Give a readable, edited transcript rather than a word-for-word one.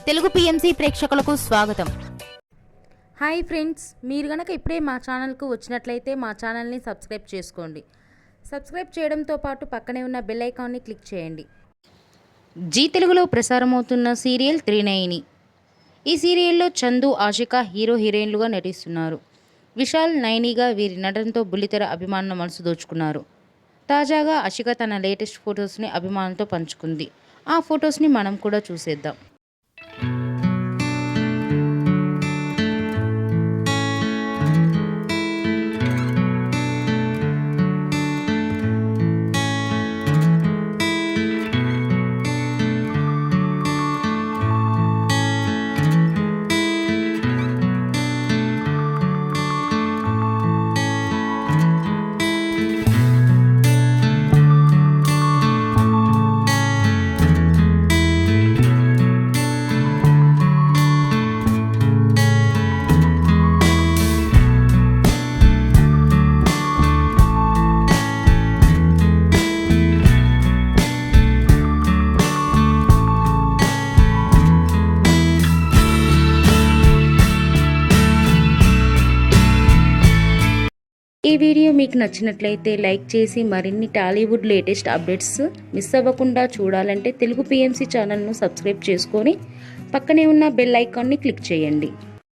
Telugu PMC ప్రేక్షకులకు స్వాగతం. Hi friends, మీరు గనక ఇప్పుడే మా ఛానల్కు వచ్చినట్లయితే మా ఛానల్ని సబ్స్క్రైబ్ చేసుకోండి. సబ్స్క్రైబ్ చేయడంతో పాటు పక్కనే ఉన్న బెల్ ఐకాన్ని క్లిక్ చేయండి. జీ తెలుగులో ప్రసారమవుతున్న సీరియల్ త్రినయని. ఈ సీరియల్లో చందు, ఆషిక హీరో హీరోయిన్లుగా నటిస్తున్నారు. విశాల్, నయనిగా వీరి నటనతో బుల్లితెర అభిమానుల మనసు దోచుకున్నారు. తాజాగా ఆషిక తన లేటెస్ట్ ఫొటోస్ని అభిమానులతో పంచుకుంది. ఆ ఫొటోస్ని మనం కూడా చూసేద్దాం. ఈ వీడియో మీకు నచ్చినట్లయితే లైక్ చేసి మరిన్ని టాలీవుడ్ లేటెస్ట్ అప్డేట్స్ మిస్ అవ్వకుండా చూడాలంటే తెలుగు పిఎంసి ఛానల్ను సబ్స్క్రైబ్ చేసుకొని పక్కనే ఉన్న బెల్ ఐకాన్ని క్లిక్ చేయండి.